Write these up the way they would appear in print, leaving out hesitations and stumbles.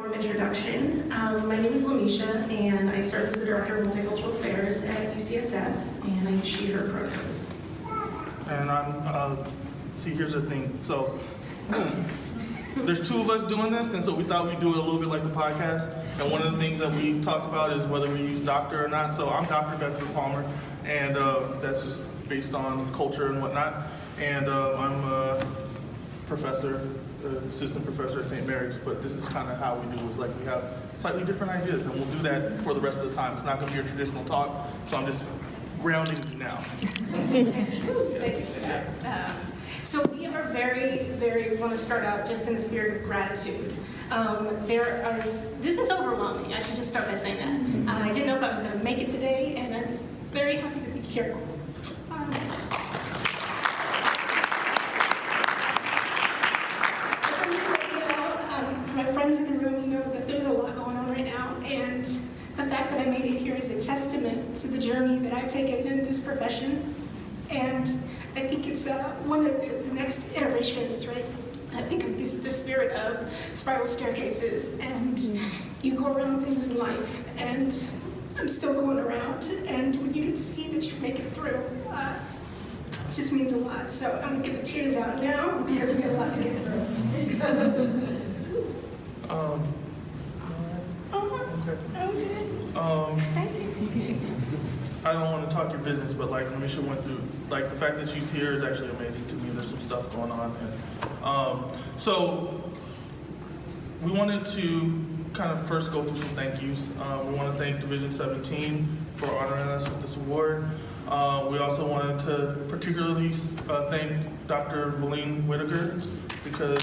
warm introduction. My name is LaMisha, and I serve as the Director of Multicultural Affairs at UCSF, and I use she, her pronouns. And see, here's the thing. So, there's two of us doing this, and so we thought we'd do it a little bit like the podcast. And one of the things that we talk about is whether we use doctor or not. So I'm Dr. Bedford Palmer, and that's just based on culture and whatnot. And I'm a professor, assistant professor at St. Mary's, but this is kind of how we do it. It's like we have slightly different ideas, and we'll do that for the rest of the time. It's not going to be a traditional talk, so I'm just grounding you now. Thank you for that. So we are we want to start out just in the spirit of gratitude. This is overwhelming. I should just start by saying that. I didn't know if I was going to make it today, and I'm very happy to be here. For my friends in the room, you know that there's a lot going on right now, and the fact that I made it here is a testament to the journey that I've taken in this profession. And I think it's one of the next iterations, right? I think of the spirit of spiral staircases, and you go around things in life, and I'm still going around, and when you get to see that you make it through, it just means a lot. So I'm gonna get the tears out now because we got a lot to get through. Okay. Thank you. I don't want to talk your business, but like LaMisha went through, like the fact that she's here is actually amazing to me. There's some stuff going on. And, so we wanted to kind of first go through some thank yous. We want to thank Division 17 for honoring us with this award. We also wanted to particularly thank Dr. Valine Whitaker because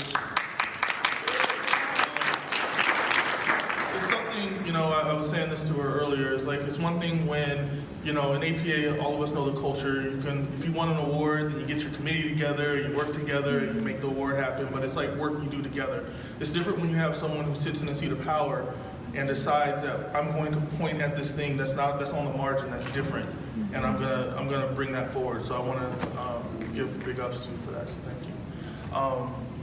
it's something, you know, I was saying this to her earlier, it's like it's one thing when, you know, in APA, all of us know the culture. You can, if you want an award, then you get your committee together, you work together, you make the award happen, but it's like work you do together. It's different when you have someone who sits in a seat of power and decides that I'm going to point at this thing that's on the margin, that's different, and I'm gonna bring that forward. So I want to give big ups to you for that. So thank you.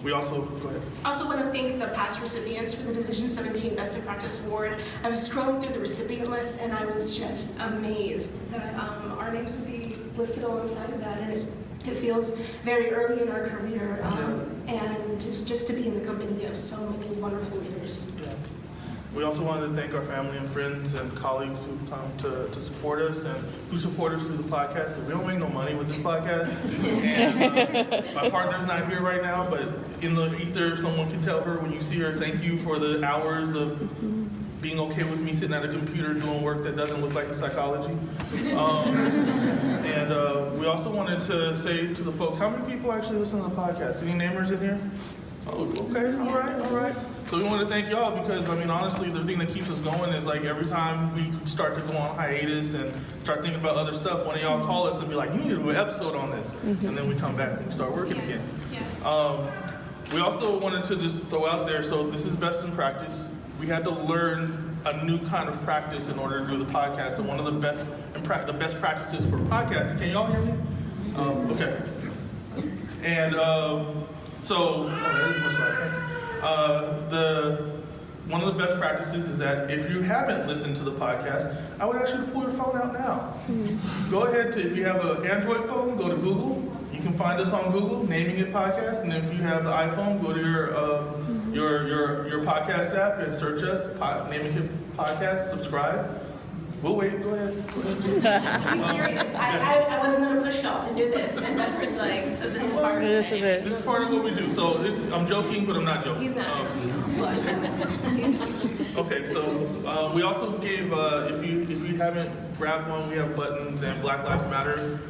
We also, go ahead. I also want to thank the past recipients for the Division 17 Best in Practice Award. I was scrolling through the recipient list, and I was just amazed that our names would be listed alongside of that, and it feels very early in our career, and just to be in the company of so many wonderful leaders. Yeah. We also wanted to thank our family and friends and colleagues who've come to support us and who support us through the podcast, because we don't make no money with this podcast. And my partner's not here right now, but in the ether, someone can tell her when you see her, thank you for the hours of being okay with me sitting at a computer doing work that doesn't look like a psychology. And we also wanted to say to the folks, how many people actually listen to the podcast? Any namers in here? Oh, okay, all right. So we want to thank y'all because, I mean, honestly, the thing that keeps us going is like every time we start to go on hiatus and start thinking about other stuff, one of y'all call us and be like, you need to do an episode on this. And then we come back and start working again. Yes. We also wanted to just throw out there, so this is best in practice. We had to learn a new kind of practice in order to do the podcast. And one of the best practices for podcasting, can y'all hear me? Okay. And that is much like one of the best practices is that if you haven't listened to the podcast, I would ask you to pull your phone out now. Go ahead if you have an Android phone, go to Google. You can find us on Google, Naming It Podcast, and if you have the iPhone, go to your podcast app and search us, Naming It Podcast, subscribe. We'll wait. Go ahead. Be serious. I wasn't going to push y'all to do this, and Bedford's like, so this is part of it. This is part of what we do. So I'm joking, but I'm not joking. He's not joking. Okay, so we also gave, if you haven't grabbed one, we have buttons and Black Lives Matter,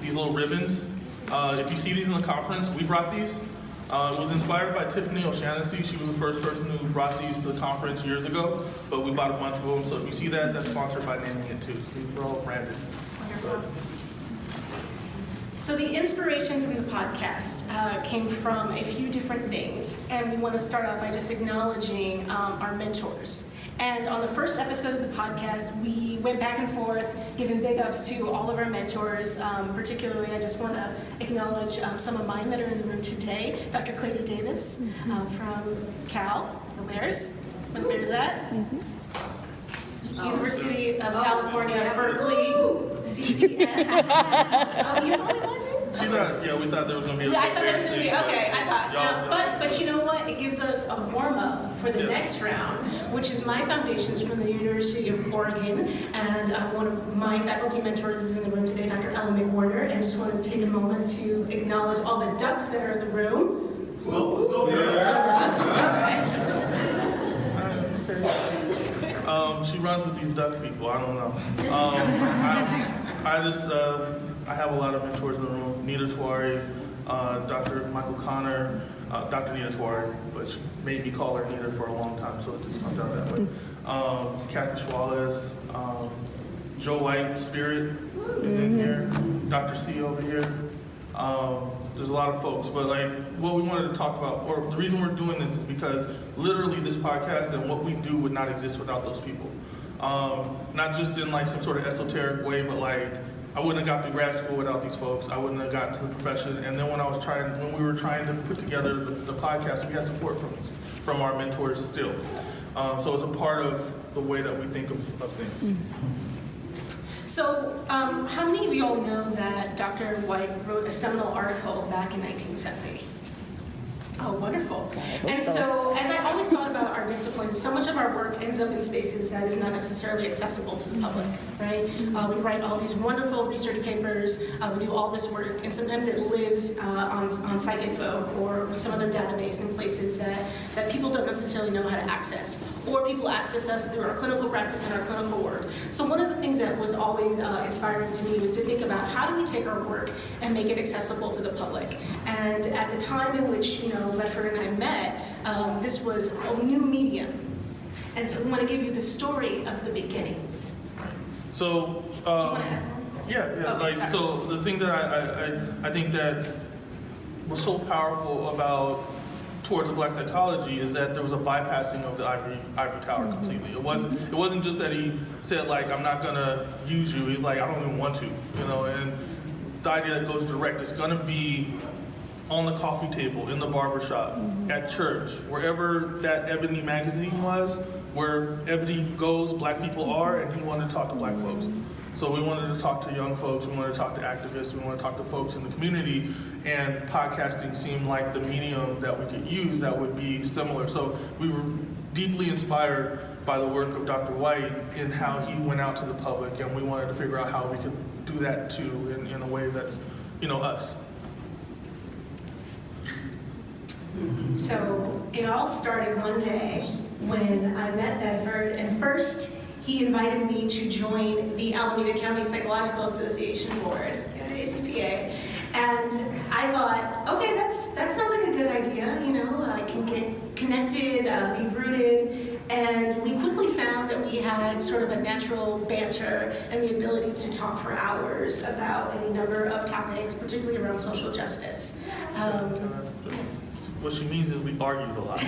these little ribbons. If you see these in the conference, we brought these. It was inspired by Tiffany O'Shaughnessy. She was the first person who brought these to the conference years ago, but we bought a bunch of them. So if you see that, that's sponsored by Naming It too. These are all branded. Wonderful. So the inspiration from the podcast came from a few different things, and we want to start out by just acknowledging our mentors. And on the first episode of the podcast, we went back and forth, giving big ups to all of our mentors. Particularly, I just want to acknowledge some of mine that are in the room today. Dr. Clayton Davis from Cal, the Mayor's. Where's that? University of California, Berkeley, CBS. Oh, you only wanted to? She thought, yeah, we thought there was going to be a I thought there was going to be, okay, I thought. Y'all- But you know what? It gives us a warm-up for the next round, which is my foundations from the University of Oregon. And one of my faculty mentors is in the room today, Dr. Ellen McWhorter. And just want to take a moment to acknowledge all the ducks that are in the room. Ducks, She runs with these duck people. I don't know. I have a lot of mentors in the room. Nita Tawari, Dr. Michael Connor, Dr. Nita Tawari, but she made me call her Nita for a long time, so it just comes out that way. Kathy Schwales, Joe White, Spirit is in here. Dr. C over here. There's a lot of folks, but like what we wanted to talk about, or the reason we're doing this is because literally this podcast and what we do would not exist without those people. Not just in like some sort of esoteric way, but like I wouldn't have got through grad school without these folks. I wouldn't have gotten to the profession. And then when we were trying to put together the podcast, we had support from our mentors still. So it's a part of the way that we think of things. So, how many of you all know that Dr. White wrote a seminal article back in 1970? Oh, wonderful. And so, as I always thought about our discipline, so much of our work ends up in spaces that is not necessarily accessible to the public, right? We write all these wonderful research papers, we do all this work, and sometimes it lives on PsycInfo or some other database in places that people don't necessarily know how to access, or people access us through our clinical practice and our clinical work. So one of the things that was always inspiring to me was to think about how do we take our work and make it accessible to the public. And at the time in which, Bedford and I met, this was a new medium. And so we want to give you the story of the beginnings. So, Do you want to add more? yeah. Okay, sorry. So the thing that I think that was so powerful about towards the Black psychology is that there was a bypassing of the ivory tower completely. It wasn't just that he said like I'm not gonna use you. He's like I don't even want to, And the idea that goes direct is gonna be on the coffee table, in the barbershop, at church, wherever that Ebony magazine was, where Ebony goes, Black people are, and he wanted to talk to Black folks. So we wanted to talk to young folks, we wanted to talk to activists, we wanted to talk to folks in the community, and podcasting seemed like the medium that we could use that would be similar. So we were deeply inspired by the work of Dr. White in how he went out to the public, and we wanted to figure out how we could do that too in a way that's, us. So it all started one day when I met Bedford, and first he invited me to join the Alameda County Psychological Association Board, ACPA, and I thought, okay, that sounds like a good idea, I can get connected, be rooted, and we quickly found that we had sort of a natural banter and the ability to talk for hours about any number of topics, particularly around social justice. What she means is we argued a lot.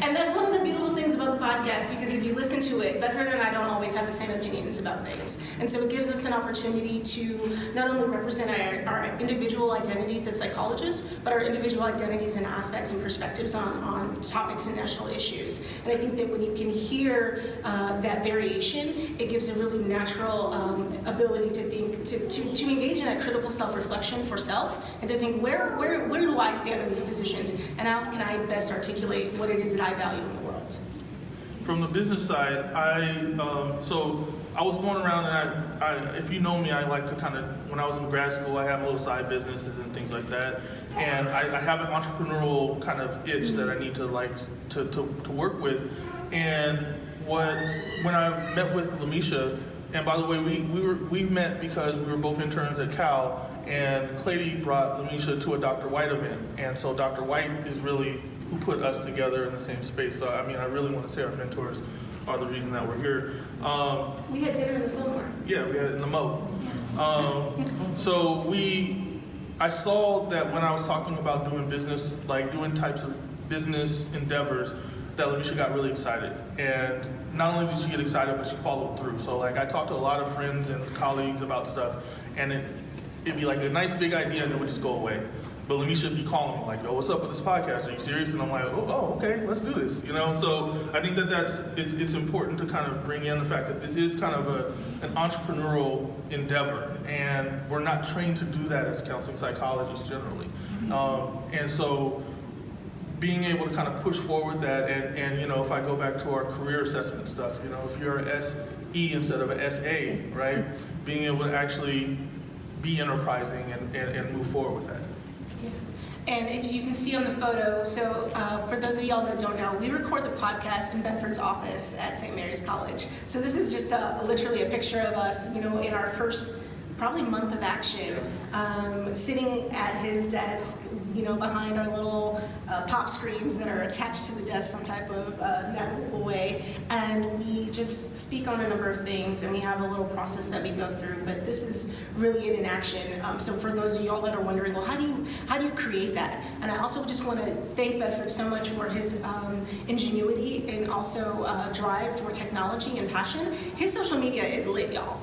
And that's one of the beautiful things about the podcast, because if you listen to it, Bedford and I don't always have the same opinions about things. And so it gives us an opportunity to not only represent our individual identities as psychologists, but our individual identities and aspects and perspectives on topics and national issues. And I think that when you can hear that variation, it gives a really natural ability to think, to engage in that critical self-reflection for self, and to think, where do I stand in these positions, and how can I best articulate what it is that I value in the world? From the business side, so I was going around, and I if you know me, I like to kind of, when I was in grad school, I have little side businesses and things like that, and I have an entrepreneurial kind of itch that I need to to work with, and when I met with LaMisha, and by the way, we met because we were both interns at Cal, and Clady brought LaMisha to a Dr. White event, and so Dr. White is really who put us together in the same space. So I really want to say our mentors are the reason that we're here. We had dinner in the Fillmore. Yeah, we had it in the Mo. Yes. So I saw that when I was talking about doing business, like doing types of business endeavors, that LaMisha got really excited. And not only did she get excited, but she followed through. So like I talked to a lot of friends and colleagues about stuff, and it'd be like a nice big idea and it would just go away. But LaMisha would be calling me like, yo, what's up with this podcast? Are you serious? And I'm like, oh, okay, let's do this. So I think it's important to kind of bring in the fact that this is kind of an entrepreneurial endeavor, and we're not trained to do that as counseling psychologists generally. And so being able to kind of push forward that, and if I go back to our career assessment stuff, if you're an SE instead of an SA, right? Being able to actually be enterprising and move forward with that. And as you can see on the photo, so for those of y'all that don't know, we record the podcast in Bedford's office at St. Mary's College. So this is just literally a picture of us, in our first probably month of action, sitting at his desk, behind our little pop screens that are attached to the desk some type of navigable way. And we just speak on a number of things, and we have a little process that we go through. But this is really it in action. So for those of y'all that are wondering, well, how do you create that? And I also just want to thank Bedford so much for his ingenuity and also drive for technology and passion. His social media is lit, y'all.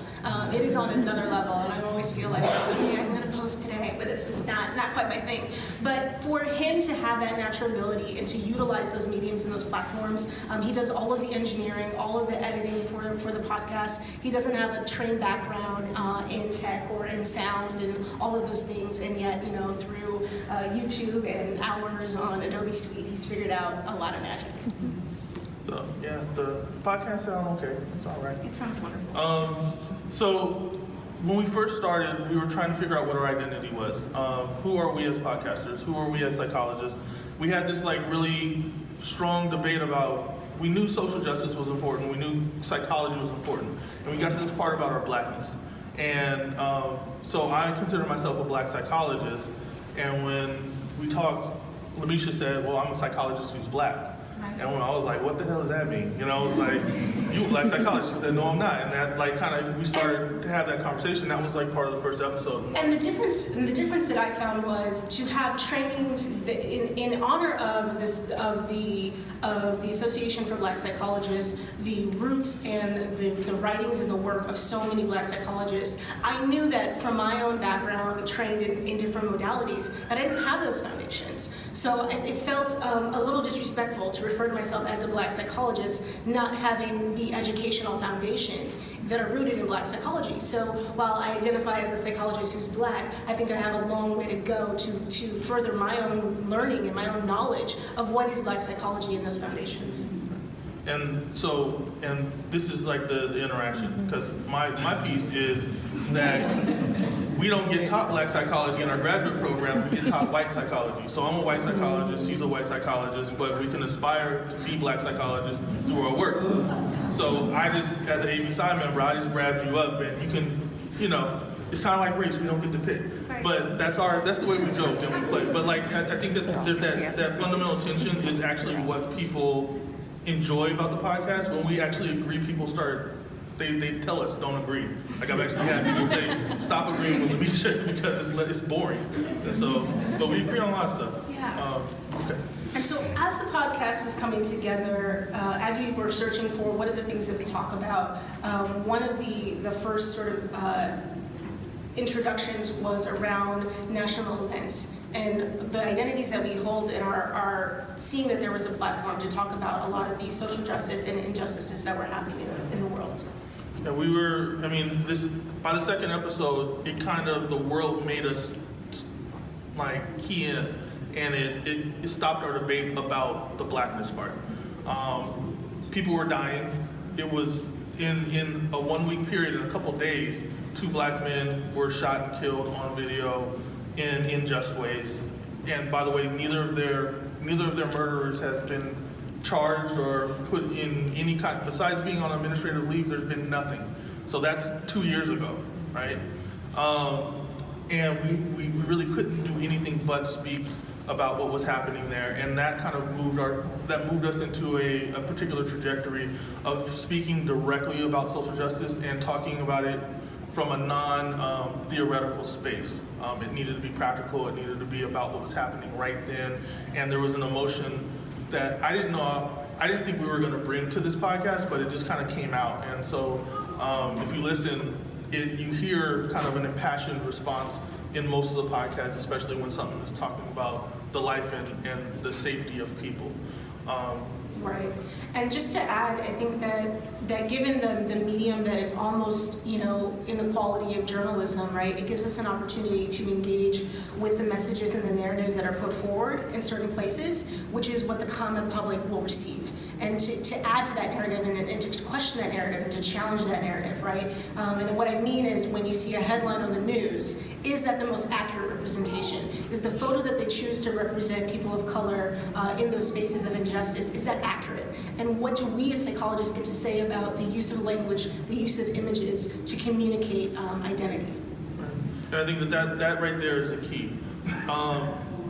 It is on another level, and I always feel like, I'm going to post today, but it's just not quite my thing. But for him to have that natural ability and to utilize those mediums and those platforms, he does all of the engineering, all of the editing for the podcast. He doesn't have a trained background in tech or in sound and all of those things, and yet, through YouTube and hours on Adobe Suite, he's figured out a lot of magic. So, yeah, the podcast sounds okay. It's all right. It sounds wonderful. So when we first started, we were trying to figure out what our identity was. Who are we as podcasters? Who are we as psychologists? We had this really strong debate about, we knew social justice was important, we knew psychology was important, and we got to this part about our blackness. And so I consider myself a black psychologist, and when we talked, LaMisha said, well, I'm a psychologist who's black. And when I was like, what the hell does that mean? It was like, you a black psychologist? She said, no, I'm not. And that we started to have that conversation. That was part of the first episode. And the difference that I found was to have trainings in honor of the Association for Black Psychologists, the roots and the writings and the work of so many black psychologists. I knew that from my own background, trained in different modalities, that I didn't have those foundations. So it felt a little disrespectful to refer to myself as a black psychologist, not having the educational foundations that are rooted in black psychology. So while I identify as a psychologist who's black, I think I have a long way to go to further my own learning and my own knowledge of what is black psychology and those foundations. And this is the interaction, because my piece is that we don't get taught black psychology in our graduate program, we get taught white psychology. So I'm a white psychologist, she's a white psychologist, but we can aspire to be black psychologists through our work. So I just, as an ABSI member, I just grabbed you up, and you can, it's kind of like race, we don't get to pick. Right. But that's the way we joke and we play. But I think that there's that fundamental tension is actually what people enjoy about the podcast. When we actually agree, people start, they tell us don't agree. I've actually had people say, stop agreeing with LaMisha because it's boring. And so, but we agree on a lot of stuff. Yeah. Okay. And so as the podcast was coming together, as we were searching for what are the things that we talk about, one of the first sort of introductions was around national events and the identities that we hold and are seeing that there was a platform to talk about a lot of these social justice and injustices that were happening in the world. Yeah, by the second episode, the world made us key in, and it stopped our debate about the blackness part. People were dying. It was in a 1 week period, in a couple days, 2 black men were shot and killed on video in unjust ways. And by the way, neither of their murderers has been charged or put in any kind, besides being on administrative leave, there's been nothing. So that's 2 years ago, right? And we really couldn't do anything but speak about what was happening there, and that kind of moved us into a particular trajectory of speaking directly about social justice and talking about it from a non-theoretical space. It needed to be practical, it needed to be about what was happening right then, and there was an emotion that I didn't think we were going to bring to this podcast, but it just kind of came out. And so if you listen, you hear kind of an impassioned response in most of the podcasts, especially when something is talking about the life and the safety of people. Right. And just to add, I think that given the medium that it's almost, in the quality of journalism, right, it gives us an opportunity to engage with the messages and the narratives that are put forward in certain places, which is what the common public will receive. And to add to that narrative and to question that narrative and to challenge that narrative, right? And what I mean is when you see a headline on the news, is that the most accurate representation? Is the photo that they choose to represent people of color in those spaces of injustice, is that accurate? And what do we as psychologists get to say about the use of language, the use of images to communicate identity? And I think that right there is the key.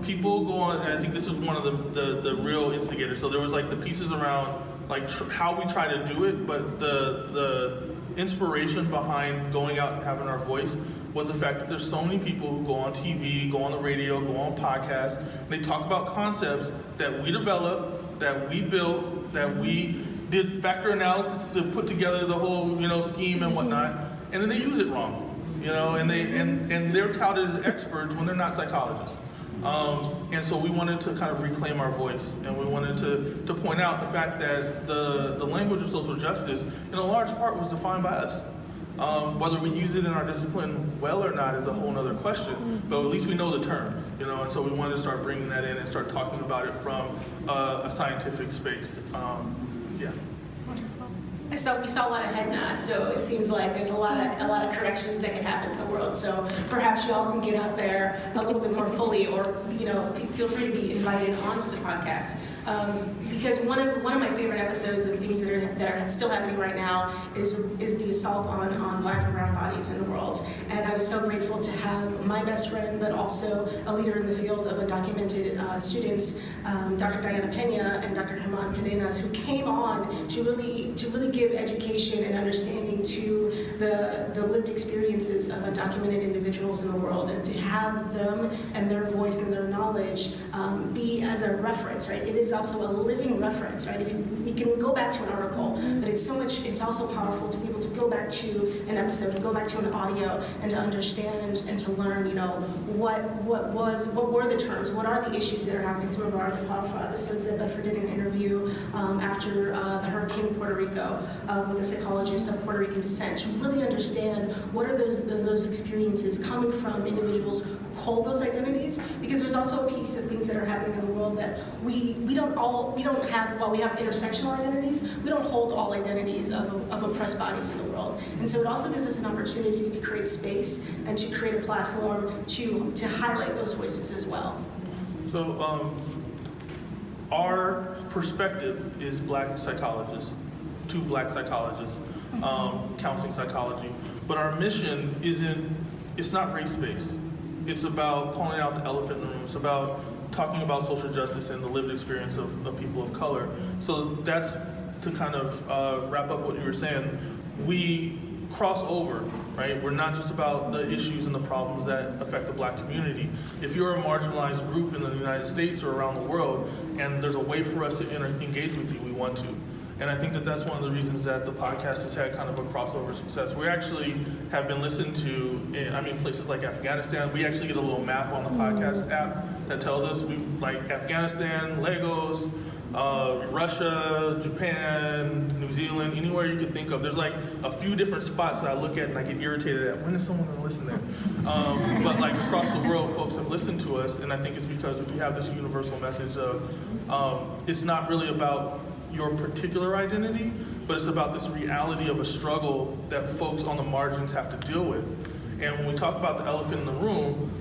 People go on, and I think this is one of the real instigators. So there was like the pieces around like how we try to do it, but the inspiration behind going out and having our voice was the fact that there's so many people who go on TV, go on the radio, go on podcasts, and they talk about concepts that we developed, that we built, that we did factor analysis to put together the whole scheme and whatnot, and then they use it wrong, and they're touted as experts when they're not psychologists. And so we wanted to kind of reclaim our voice, and we wanted to point out the fact that the language of social justice, in a large part, was defined by us. Whether we use it in our discipline well or not is a whole other question, but at least we know the terms, and so we wanted to start bringing that in and start talking about it from a scientific space. Yeah. We saw a lot of head nods, so it seems like there's a lot of corrections that can happen in the world. So perhaps you all can get out there a little bit more fully, or feel free to be invited onto the podcast. Because one of my favorite episodes and things that are still happening right now is the assault on Black and brown bodies in the world. And I was so grateful to have my best friend, but also a leader in the field of undocumented students, Dr. Diana Pena and Dr. Germán Cadenas, who came on to really give education and understanding to the lived experiences of undocumented individuals in the world, and to have them and their voice and their knowledge be as a reference, right? It is also a living reference, right? We can go back to an article, but it's also powerful to be able to go back to an episode, to go back to an audio, and to understand and to learn, what were the terms, what are the issues that are happening. Some of our powerful episodes that Bedford did an interview after the hurricane in Puerto Rico with a psychologist of Puerto Rican descent to really understand what are those experiences coming from individuals who hold those identities, because there's also a piece of things that are happening in the world that we don't have. While we have intersectional identities, we don't hold all identities of oppressed bodies in the world. And so it also gives us an opportunity to create space and to create a platform to highlight those voices as well. So our perspective is Black psychologists, 2 Black psychologists, counseling psychology, but our mission it's not race-based. It's about calling out the elephant in the room. It's about talking about social justice and the lived experience of people of color. So that's to kind of wrap up what you were saying. We cross over, right? We're not just about the issues and the problems that affect the Black community. If you're a marginalized group in the United States or around the world, and there's a way for us to engage with you, we want to. And I think that's one of the reasons that the podcast has had kind of a crossover success. We actually have been listened to, places like Afghanistan. We actually get a little map on the podcast app that tells us like Afghanistan, Lagos, Russia, Japan, New Zealand, anywhere you could think of. There's like a few different spots that I look at and I get irritated at. When is someone going to listen there? But like across the world, folks have listened to us, and I think it's because we have this universal message of it's not really about your particular identity, but it's about this reality of a struggle that folks on the margins have to deal with. And when we talk about the elephant in the room,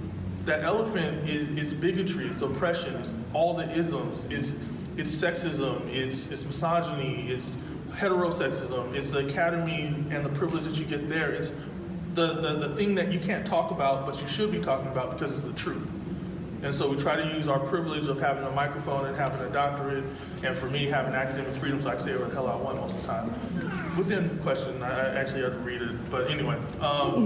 that elephant is bigotry, it's oppression, it's all the isms, it's sexism, it's misogyny, it's heterosexism, it's the academy and the privilege that you get there. It's the thing that you can't talk about, but you should be talking about because it's the truth. And so we try to use our privilege of having a microphone and having a doctorate, and for me, having academic freedom so I can say whatever the hell I want most of the time. Within question, I actually had to read it, but anyway,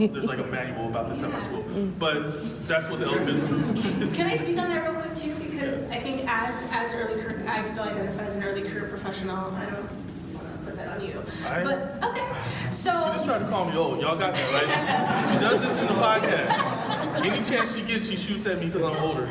there's like a manual about this at my school. But that's what the elephant. Can I speak on that real quick too? Because I think as early career, I still identify as an early career professional. I don't want to put that on you. But okay, so She just tried to call me old. Y'all got that, right? She does this in the podcast. Any chance she gets, she shoots at me because I'm older.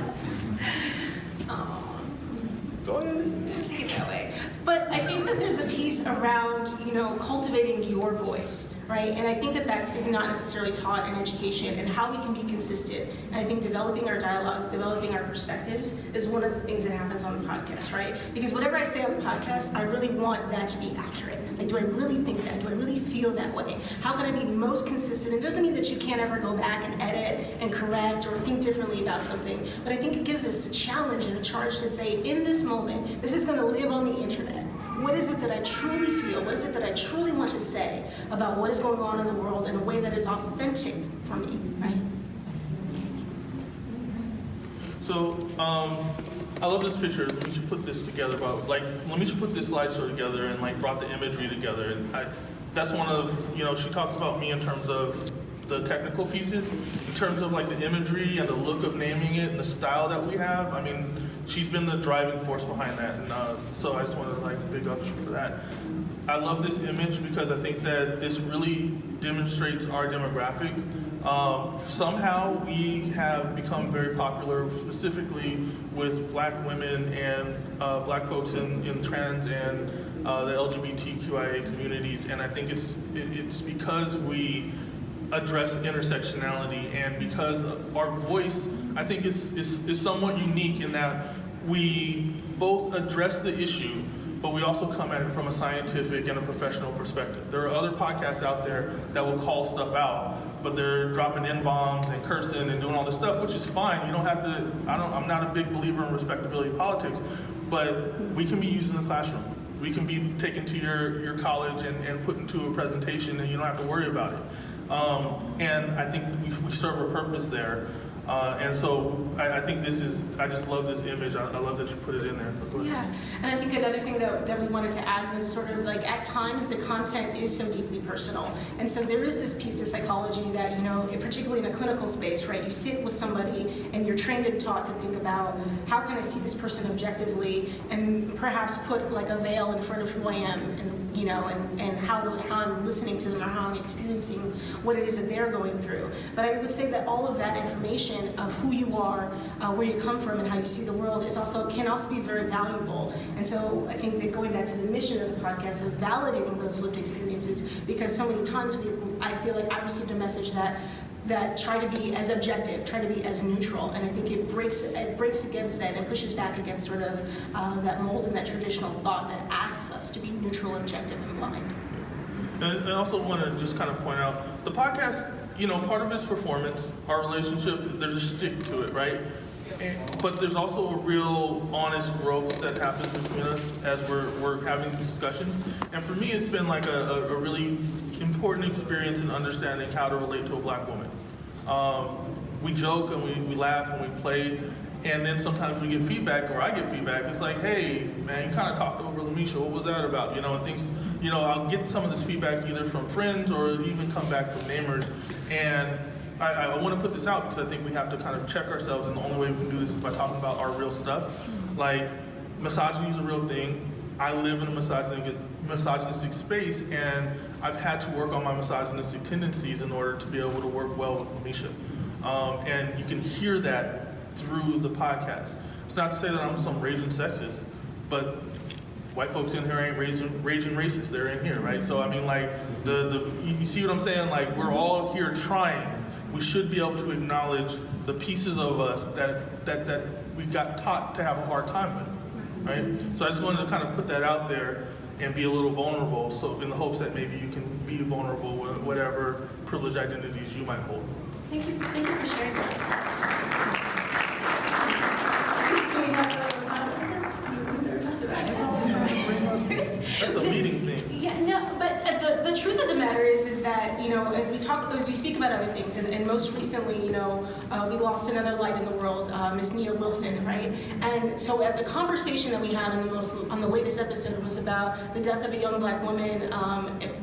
Go ahead. Take it that way. But I think that there's a piece around, cultivating your voice, right? And I think that that is not necessarily taught in education, and how we can be consistent. And I think developing our dialogues, developing our perspectives is one of the things that happens on the podcast, right? Because whatever I say on the podcast, I really want that to be accurate. Like, do I really think that? Do I really feel that way? How can I be most consistent? It doesn't mean that you can't ever go back and edit and correct or think differently about something, but I think it gives us a challenge and a charge to say, in this moment, this is going to live on the internet. What is it that I truly feel? What is it that I truly want to say about what is going on in the world in a way that is authentic for me, right? So, I love this picture. LaMisha put this together LaMisha put this slideshow together and brought the imagery together. And that's one of, she talks about me in terms of the technical pieces, in terms of the imagery and the look of naming it and the style that we have. I mean, she's been the driving force behind that. And so I just want to big up for that. I love this image because I think that this really demonstrates our demographic. Somehow we have become very popular, specifically with Black women and Black folks in trans and the LGBTQIA communities, and I think it's because we address intersectionality, and because our voice, I think, is somewhat unique in that we both address the issue, but we also come at it from a scientific and a professional perspective. There are other podcasts out there that will call stuff out, but they're dropping N-bombs and cursing and doing all this stuff, which is fine. You don't have to, I'm not a big believer in respectability politics, but we can be used in the classroom. We can be taken to your college and put into a presentation, and you don't have to worry about it. And I think we serve a purpose there. And so I think I just love this image. I love that you put it in there. Yeah, and I think another thing that we wanted to add was sort of at times the content is so deeply personal. And so there is this piece of psychology that, particularly in a clinical space, right? You sit with somebody and you're trained and taught to think about how can I see this person objectively, and perhaps put a veil in front of who I am, and how I'm listening to them, or how I'm experiencing what it is that they're going through. But I would say that all of that information of who you are, where you come from, and how you see the world can also be very valuable. And so I think that going back to the mission of the podcast of validating those lived experiences, because so many times I feel like I received a message that try to be as objective, try to be as neutral, and I think it breaks against that and pushes back against sort of that mold and that traditional thought that asks us to be neutral, objective, and blind. And I also want to just kind of point out, the podcast, part of its performance, our relationship, there's a stick to it, right? But there's also a real honest growth that happens between us as we're having these discussions. And for me, it's been a really important experience in understanding how to relate to a Black woman. We joke and we laugh and we play, and then sometimes we get feedback, or I get feedback. It's like, hey, man, you kind of talked over LaMisha. What was that about? And things, I'll get some of this feedback either from friends or even come back from neighbors. And I want to put this out because I think we have to kind of check ourselves, and the only way we can do this is by talking about our real stuff. Misogyny is a real thing. I live in a misogynistic space, and I've had to work on my misogynistic tendencies in order to be able to work well with LaMisha. And you can hear that through the podcast. It's not to say that I'm some raging sexist, but white folks in here ain't raging racist. They're in here, right? So I mean, you see what I'm saying? We're all here trying. We should be able to acknowledge the pieces of us that we got taught to have a hard time with, right? So I just wanted to kind of put that out there and be a little vulnerable, so in the hopes that maybe you can be vulnerable with whatever privileged identities you might hold. Thank you for sharing that. Can we talk about the comments now? That's a meeting thing. Yeah, no, but the truth of the matter is that, as we speak about other things, and most recently, we lost another light in the world, Miss Nia Wilson, right? And so the conversation that we had on the latest episode was about the death of a young Black woman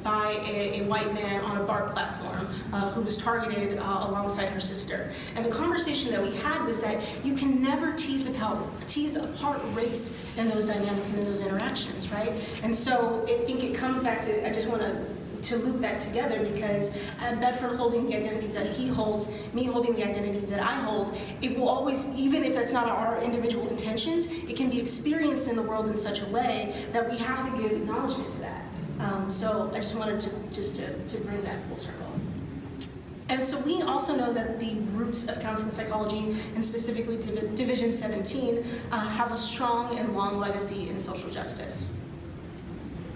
by a white man on a BART platform who was targeted alongside her sister. And the conversation that we had was that you can never tease apart race in those dynamics and in those interactions, right? And so I think it comes back to, I just want to to loop that together, because Bedford holding the identities that he holds, me holding the identity that I hold, it will always, even if that's not our individual intentions, it can be experienced in the world in such a way that we have to give acknowledgement to that. So I just wanted to bring that full circle. And so we also know that the roots of counseling psychology, and specifically Division 17, have a strong and long legacy in social justice.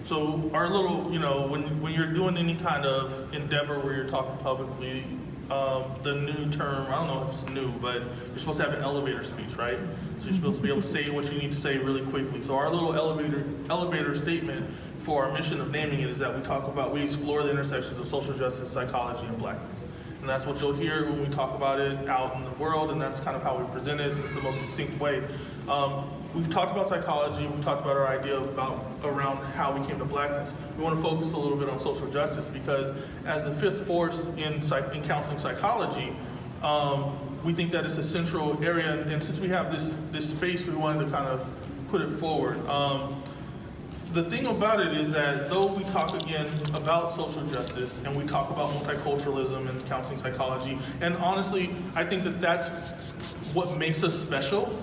So our little, when you're doing any kind of endeavor where you're talking publicly, the new term, I don't know if it's new, but you're supposed to have an elevator speech, right? So you're supposed to be able to say what you need to say really quickly. So our little elevator statement for our mission of naming it is that we explore the intersections of social justice, psychology, and Blackness. And that's what you'll hear when we talk about it out in the world, and that's kind of how we present it. It's the most succinct way. We've talked about psychology, we've talked about our idea around how we came to Blackness. We want to focus a little bit on social justice because as the fifth force in counseling psychology, we think that it's a central area, and since we have this space, we wanted to kind of put it forward. The thing about it is that though we talk again about social justice and we talk about multiculturalism and counseling psychology, and honestly, I think that that's what makes us special.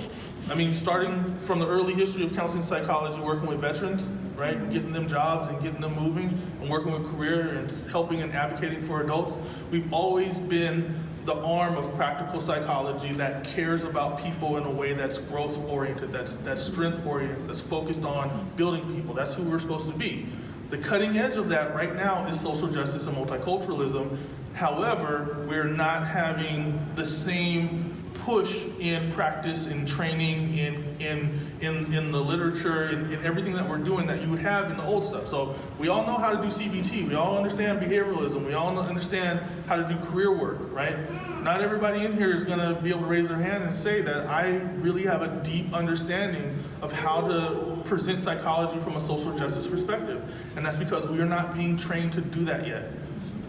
I mean, starting from the early history of counseling psychology, working with veterans, right, and getting them jobs and getting them moving, and working with career and helping and advocating for adults, we've always been the arm of practical psychology that cares about people in a way that's growth-oriented, that's strength-oriented, that's focused on building people. That's who we're supposed to be. The cutting edge of that right now is social justice and multiculturalism. However, we're not having the same push in practice, in training, in the literature, in everything that we're doing that you would have in the old stuff. So we all know how to do CBT. We all understand behavioralism. We all understand how to do career work, right? Not everybody in here is going to be able to raise their hand and say that I really have a deep understanding of how to present psychology from a social justice perspective. And that's because we are not being trained to do that yet.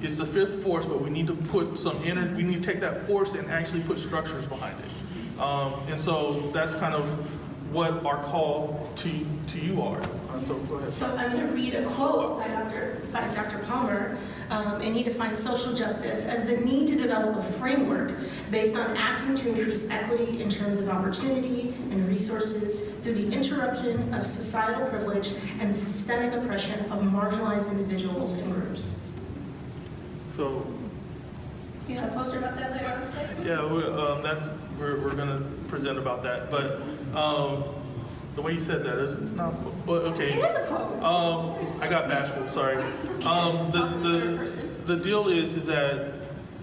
It's the fifth force, but we need to put some energy, we need to take that force and actually put structures behind it. And so that's kind of what our call to you are. So go ahead. So I'm going to read a quote by Dr. Palmer, and he defines social justice as the need to develop a framework based on acting to increase equity in terms of opportunity and resources through the interruption of societal privilege and the systemic oppression of marginalized individuals and groups. So, You have a poster about that later on today? yeah, we're going to present about that. But the way you said that, it's not, but okay. It is a quote. I got bashful, sorry. The deal is that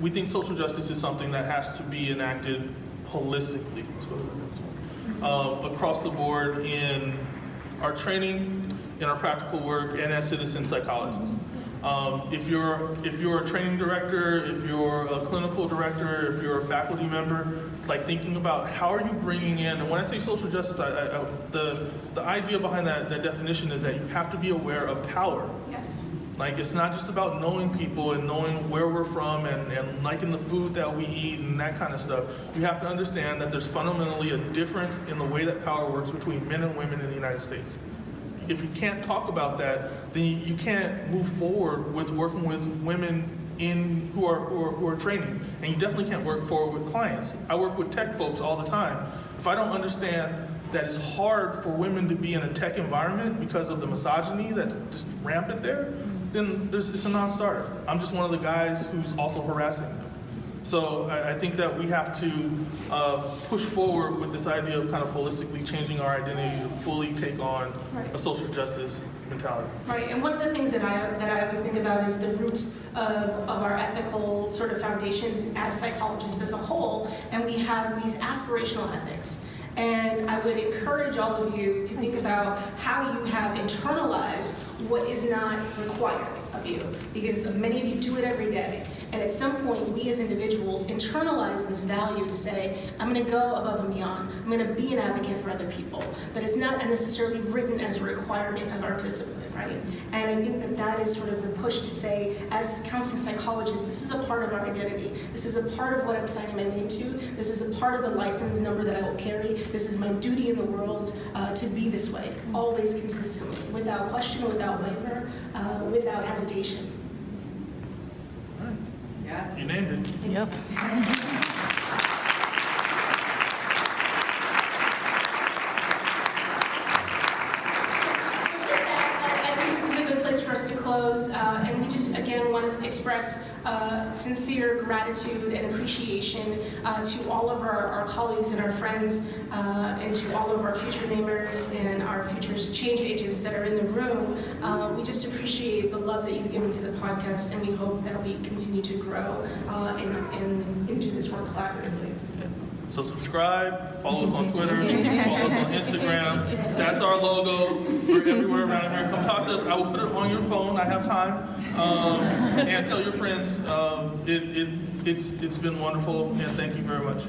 we think social justice is something that has to be enacted holistically. Let's go to the next one. Across the board in our training, in our practical work, and as citizen psychologists. If you're a training director, if you're a clinical director, if you're a faculty member, like thinking about how are you bringing in, and when I say social justice, the idea behind that definition is that you have to be aware of power. Yes. Like it's not just about knowing people and knowing where we're from and liking the food that we eat and that kind of stuff. You have to understand that there's fundamentally a difference in the way that power works between men and women in the United States. If you can't talk about that, then you can't move forward with working with women who are training, and you definitely can't work forward with clients. I work with tech folks all the time. If I don't understand that it's hard for women to be in a tech environment because of the misogyny that's just rampant there, then it's a non-starter. I'm just one of the guys who's also harassing them. So I think that we have to push forward with this idea of kind of holistically changing our identity to fully take on a social justice mentality. Right, and one of the things that I always think about is the roots of our ethical sort of foundations as psychologists as a whole, and we have these aspirational ethics. And I would encourage all of you to think about how you have internalized what is not required of you, because many of you do it every day. And at some point, we as individuals internalize this value to say, I'm going to go above and beyond. I'm going to be an advocate for other people. But it's not necessarily written as a requirement of our discipline, right? And I think that is sort of the push to say, as counseling psychologists, this is a part of our identity. This is a part of what I'm signing my name to. This is a part of the license number that I will carry. This is my duty in the world to be this way, always consistently, without question, without waiver, without hesitation. Yeah. You named it. Yep. I think this is a good place for us to close, and we just again want to express sincere gratitude and appreciation to all of our colleagues and our friends, and to all of our future namers and our future change agents that are in the room. We just appreciate the love that you've given to the podcast, and we hope that we continue to grow and do this work collaboratively. So subscribe, follow us on Twitter, follow us on Instagram. That's our logo. We're everywhere around here. Come talk to us. I will put it on your phone. I have time. And tell your friends. It's been wonderful, and thank you very much.